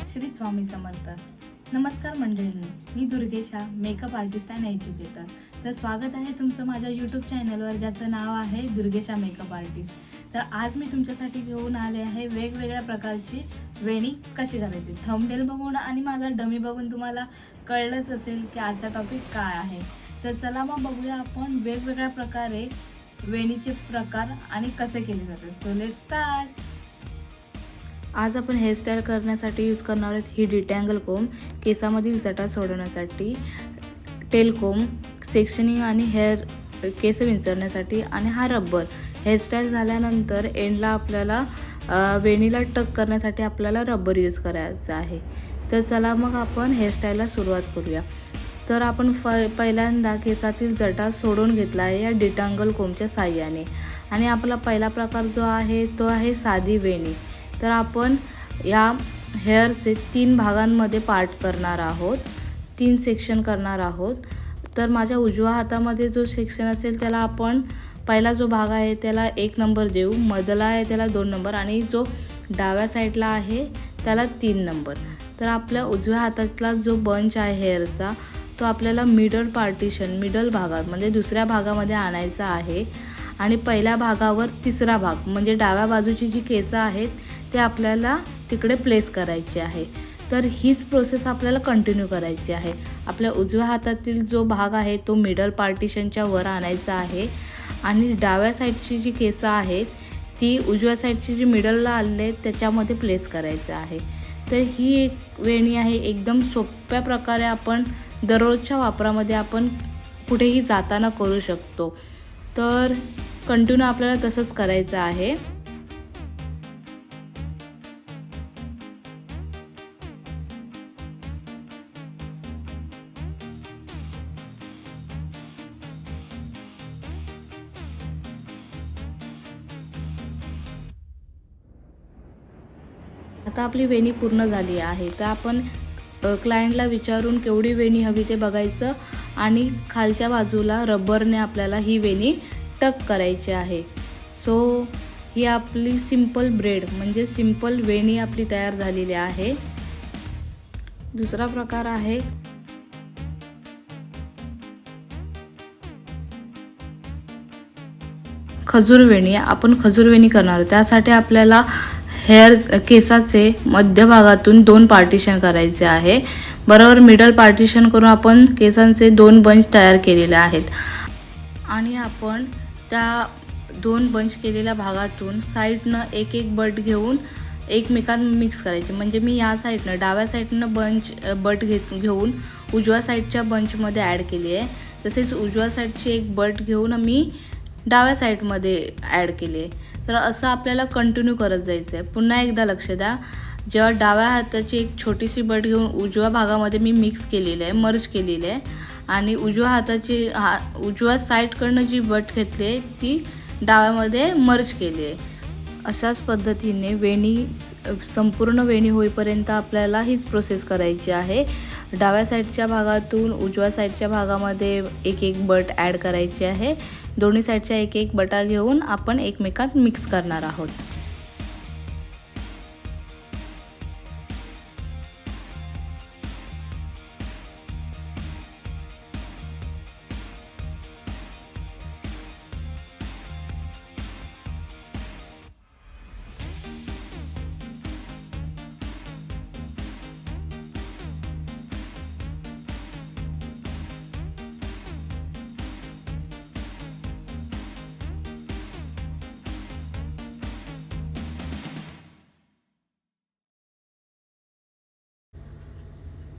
श्री स्वामी समर्थ. नमस्कार मंडळींनो, मी दुर्गेशा, makeup artist and educator. तर स्वागत आहे तुमचं माझ्या यूट्यूब चॅनलवर, ज्याचं नाव आहे दुर्गेशा मेकअप आर्टिस्ट. तर आज मी तुमच्यासाठी घेऊन आले आहे वेगवेगळ्या प्रकारची वेणी कशी करायची. थंबनेल बघून आणि माझा डमी बघून तुम्हाला कळलंच असेल की आजचा टॉपिक काय आहे. तर चला मग बघूया आपण वेगवेगळ्या प्रकारे वेणीचे प्रकार आणि कसे केले जातात. So let's start. आज आपण हेअरस्टाईल करण्यासाठी यूज करणार आहोत ही डिटँगल कोंब, केसामधील जटा सोडवण्यासाठी, टेल कोंब, सेक्शनिंग आणि केस विंचरण्यासाठी, आणि हा रबर. हेअरस्टाईल झाल्यानंतर एंडला आपल्याला वेणीला टक करण्यासाठी आपल्याला रबर यूज करायचा आहे. तर चला मग आपण हेअरस्टाईलला सुरुवात करूया. तर आपण पहिल्यांदा केसातील जटा सोडून घेतला आहे या डिटँगल कोंबच्या साहाय्याने. आणि आपला पहिला प्रकार जो आहे तो आहे साधी वेणी. तर आपण या हेअरचे 3 भागांमध्ये पार्ट करणार आहोत, 3 सेक्शन करणार आहोत. तर माझ्या उजव्या हातामध्ये जो सेक्शन असेल त्याला आपण पहिला जो भाग आहे त्याला 1 नंबर देऊ, मधला आहे त्याला 2 नंबर, आणि जो डाव्या साईडला आहे त्याला 3 नंबर. तर आपल्या उजव्या हातातला जो बंच आहे हेअरचा तो आपल्याला मिडल भागात म्हणजे दुसऱ्या भागामध्ये आणायचा आहे. आणि पहिल्या भागावर तिसरा भाग म्हणजे डाव्या बाजूची जी केसं आहेत ते आपल्याला तिकडे प्लेस करायचे आहे. तर हीच प्रोसेस आपल्याला कंटिन्यू करायची आहे. आपल्या उजव्या हातातील जो भाग आहे तो मिडल पार्टिशनच्या वर आणायचा आहे, आणि डाव्या साईडची जी केसं आहेत ती उजव्या साईडची जी मिडलला आलेली आहेत त्याच्यामध्ये प्लेस करायचं आहे. तर ही एक वेणी आहे, एकदम सोप्या प्रकारे आपण दररोजच्या वापरामध्ये आपण कुठेही जाताना करू शकतो. तर कंटिन्यू आपल्याला तसंच करायचं आहे. आता आपली वेणी पूर्ण झाली आहे. तर आपण क्लायंटला विचारून केवढी वेणी हवी ते बघायचं, आणि खालच्या बाजूला रबरने आपल्याला ही वेणी टक करायची आहे. सो ही आपली सिंपल ब्रेड म्हणजे सिंपल वेणी आपली तयार झालेली आहे. दुसरा प्रकार आहे खजूर वेणी. आपण खजूर वेणी करणार आहोत. त्यासाठी आपल्याला केसाचे मध्यभागातून 2 पार्टिशन करायचे आहे. बरोबर मिडल पार्टिशन करून आपण केसांचे 2 बंच तयार केलेले आहेत. आणि आपण त्या 2 बंच केलेल्या भागातून साईडनं एक बट घेऊन एकमेकांत मिक्स करायचे. म्हणजे मी या साईडनं डाव्या साईडनं बट घेऊन उजव्या साईडच्या बंचमध्ये ॲड केली आहे. तसेच उजव्या साईडची एक बट घेऊन मी डाव्या साईडमध्ये ॲड केली आहे. तर असं आपल्याला कंटिन्यू करत जायचं आहे. पुन्हा एकदा लक्ष द्या, जेव्हा डाव्या हाताची एक छोटीशी बट घेऊन उजव्या भागामध्ये मी मिक्स केलेलं आहे, मर्ज केलेलं आहे, आणि उजव्या हाताची उजव्या साईडकडनं जी बट घेतली आहे ती डाव्यामध्ये मर्ज केली आहे. अशाच पद्धतीने संपूर्ण वेणी होईपर्यंत आपल्याला हीच प्रोसेस करायची आहे. डाव्या साईडच्या भागातून उजव्या साईडच्या भागामध्ये एक बट ॲड करायची आहे. दोन्ही साईडच्या एक बटा घेऊन आपण एकमेकांत मिक्स करणार आहोत.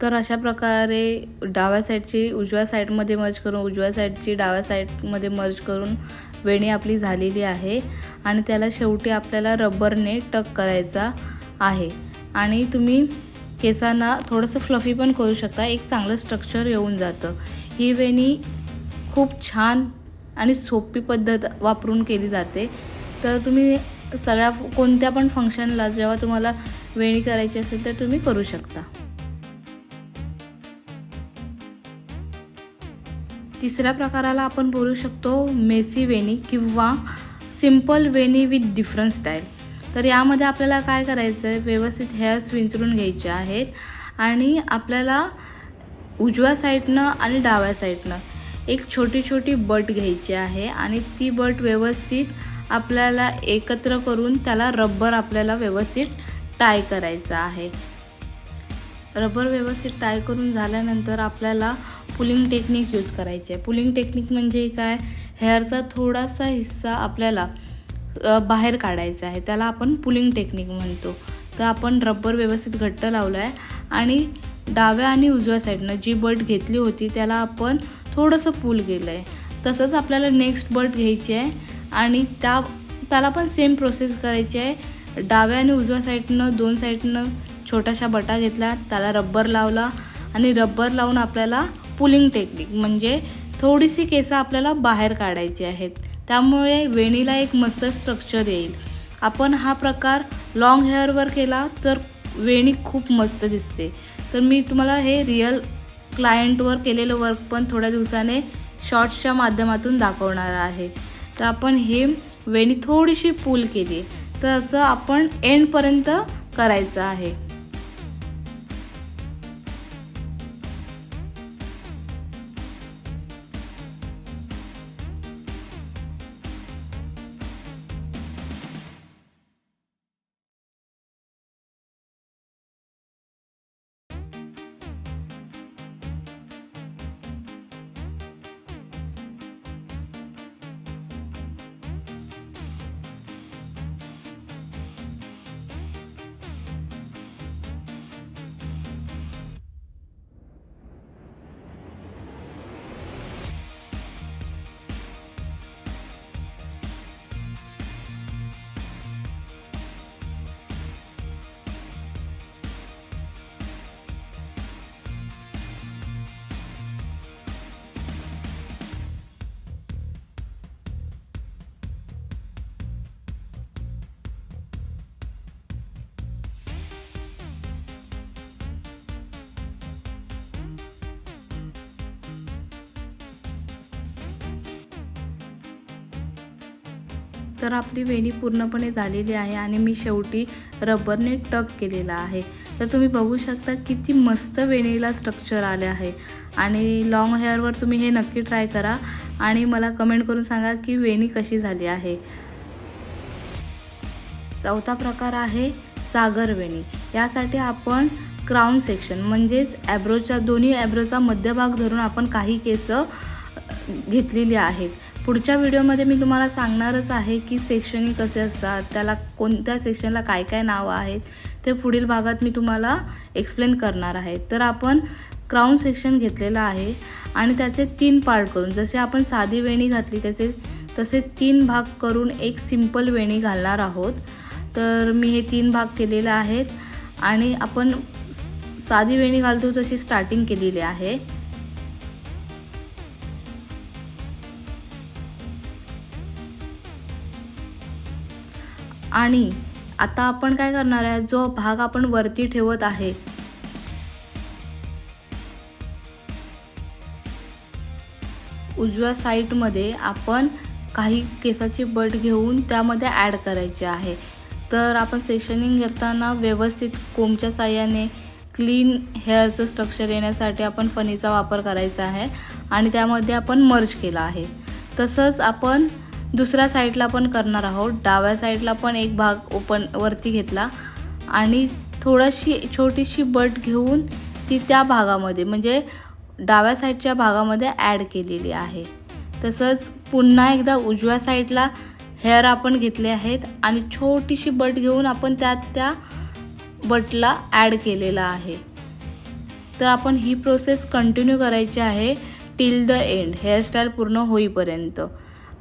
तर अशा प्रकारे डाव्या साईडची उजव्या साईडमध्ये मर्ज करून उजव्या साईडची डाव्या साईडमध्ये मर्ज करून वेणी आपली झालेली आहे. आणि त्याला शेवटी आपल्याला रबरने टक करायचा आहे. आणि तुम्ही केसांना थोडंसं फ्लफी पण करू शकता, एक चांगलं स्ट्रक्चर येऊन जातं. ही वेणी खूप छान आणि सोपी पद्धत वापरून केली जाते. तर तुम्ही कोणत्या पण फंक्शनला जेव्हा तुम्हाला वेणी करायची असेल तर तुम्ही करू शकता. तिसऱ्या प्रकाराला आपण बोलू शकतो मेसी वेणी किंवा सिंपल वेणी विथ डिफरंट स्टाईल. तर यामध्ये आपल्याला काय करायचं आहे, व्यवस्थित हेअर्स विंचरून घ्यायचे आहेत आणि आपल्याला उजव्या साईडनं आणि डाव्या साईडनं एक छोटी छोटी बट घ्यायची आहे आणि ती बट व्यवस्थित आपल्याला एकत्र करून त्याला रबर आपल्याला व्यवस्थित टाय करायचं आहे. रबर व्यवस्थित टाय करून झाल्यानंतर आपल्याला पुलिंग टेक्निक यूज करायची आहे. पुलिंग टेक्निक म्हणजे काय, हेअरचा थोडासा हिस्सा आपल्याला बाहेर काढायचा आहे, त्याला आपण पुलिंग टेक्निक म्हणतो. तर आपण रबर व्यवस्थित घट्ट लावलं आहे आणि डाव्या आणि उजव्या साईडनं जी बट घेतली होती त्याला आपण थोडंसं पुल केलं आहे. तसंच आपल्याला नेक्स्ट बट घ्यायची आहे आणि त्याला पण सेम प्रोसेस करायची आहे. डाव्या आणि उजव्या साईडनं दोन साईडनं छोट्याशा बटा घेतल्या, त्याला रबर लावला आणि रबर लावून आपल्याला पुलिंग टेक्निक म्हणजे थोडीशी केसं आपल्याला बाहेर काढायची आहेत, त्यामुळे वेणीला एक मस्त स्ट्रक्चर येईल. आपण हा प्रकार लॉंग हेअरवर केला तर वेणी खूप मस्त दिसते. तर मी तुम्हाला हे रिअल क्लायंटवर केलेलं वर्क पण थोड्या दिवसाने शॉर्ट्सच्या माध्यमातून दाखवणार आहे. तर आपण हे वेणी थोडीशी पुल केली, तर असं आपण एंडपर्यंत करायचं आहे. तर आपली वेणी पूर्णपणे झालेली आहे आणि मी शेवटी रबरने टक केलेला आहे. तर तुम्ही बघू शकता किती मस्त वेणीला स्ट्रक्चर आले आहे. आणि लॉंग हेअरवर तुम्ही हे नक्की ट्राय करा आणि मला कमेंट करून सांगा की वेणी कशी झाली आहे. चौथा प्रकार आहे सागर वेणी. यासाठी आपण क्राउन सेक्शन म्हणजेच ॲब्रोच्या दोन्ही ॲब्रोचा मध्यभाग धरून आपण काही केस घेतलेली आहेत. पुढच्या व्हिडिओमध्ये मी तुम्हाला सांगणारच आहे की सेक्शनिंग कसे असतात, त्याला कोणत्या सेक्शनला काय काय नावं आहेत, ते पुढील भागात मी तुम्हाला एक्सप्लेन करणार आहे. तर आपण क्राउन सेक्शन घेतलेला आहे आणि त्याचे 3 पार्ट करून, जसे आपण साधी वेणी घातली तसे 3 भाग करून एक सिंपल वेणी घालणार आहोत. तर मी हे 3 भाग केलेले आहेत आणि आपण साधी वेणी घालतो तशी स्टार्टिंग केलेली आहे. आणि आता आपण काय करणार आहे, जो भाग आपण वरती ठेवत आहे उजव्या साईडमध्ये आपण काही केसाची बट घेऊन त्यामध्ये ॲड करायची आहे. तर आपण सेक्शनिंग करताना व्यवस्थित कोंबच्या साहाय्याने क्लीन हेअरचं स्ट्रक्चर येण्यासाठी आपण फणीचा वापर करायचा आहे आणि त्यामध्ये आपण मर्ज केला आहे. तसंच आपण दुसऱ्या साईडला पण करणार आहोत. डाव्या साईडला पण एक भाग ओपन वरती घेतला आणि थोडीशी छोटीशी बट घेऊन ती त्या भागामध्ये म्हणजे डाव्या साईडच्या भागामध्ये ॲड केलेली आहे. तसंच पुन्हा एकदा उजव्या साईडला हेअर आपण घेतले आहेत आणि छोटीशी बट घेऊन आपण त्या बटला ॲड केलेला आहे. तर आपण ही प्रोसेस कंटिन्यू करायची आहे टिल द एंड, हेअरस्टाईल पूर्ण होईपर्यंत.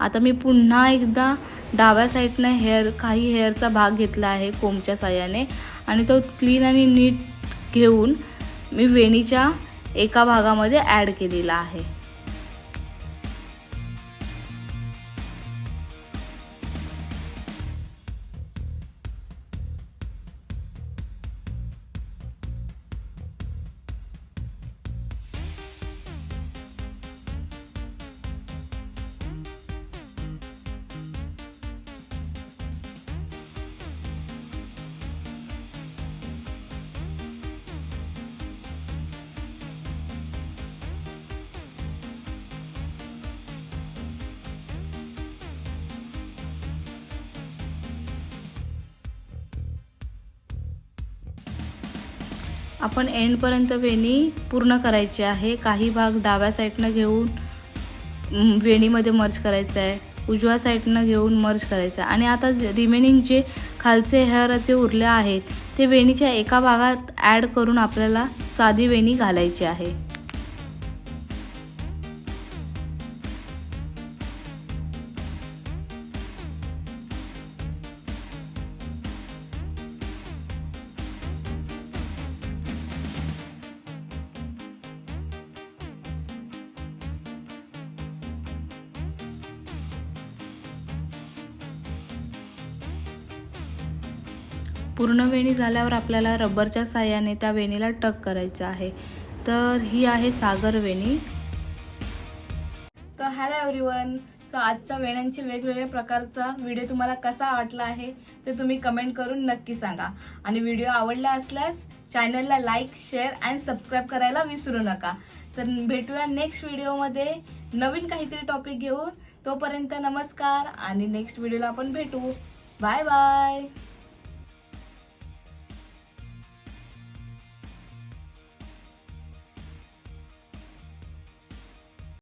आता मी पुन्हा एकदा डाव्या साईडनं काही हेअरचा भाग घेतला आहे कोंबच्या साहाय्याने आणि तो क्लीन आणि नीट घेऊन मी वेणीच्या एका भागामध्ये ॲड केलेला आहे. आपण एंडपर्यंत वेणी पूर्ण करायची आहे. काही भाग डाव्या साईडनं घेऊन वेणीमध्ये मर्ज करायचं आहे, उजव्या साईडनं घेऊन मर्ज करायचं आहे. आणि आता रिमेनिंग जे खालचे हेअर जे उरले आहेत ते वेणीच्या एका भागात ॲड करून आपल्याला साधी वेणी घालायची आहे. पूर्ण वेणी झाल्यावर आपल्याला रबरच्या साहाय्याने त्या वेणीला टक करायचं आहे. तर ही आहे सागर वेणी. तर हॅलो एव्हरीवन, सो आजचा वेण्यांचे वेगवेगळ्या प्रकारचा व्हिडिओ तुम्हाला कसा वाटला आहे ते तुम्ही कमेंट करून नक्की सांगा. आणि व्हिडिओ आवडला असल्यास चॅनलला लाईक, शेअर अँड सबस्क्राईब करायला विसरू नका. तर भेटूया नेक्स्ट व्हिडिओमध्ये नवीन काहीतरी टॉपिक घेऊन. तोपर्यंत नमस्कार आणि नेक्स्ट व्हिडिओला आपण भेटू. Bye bye.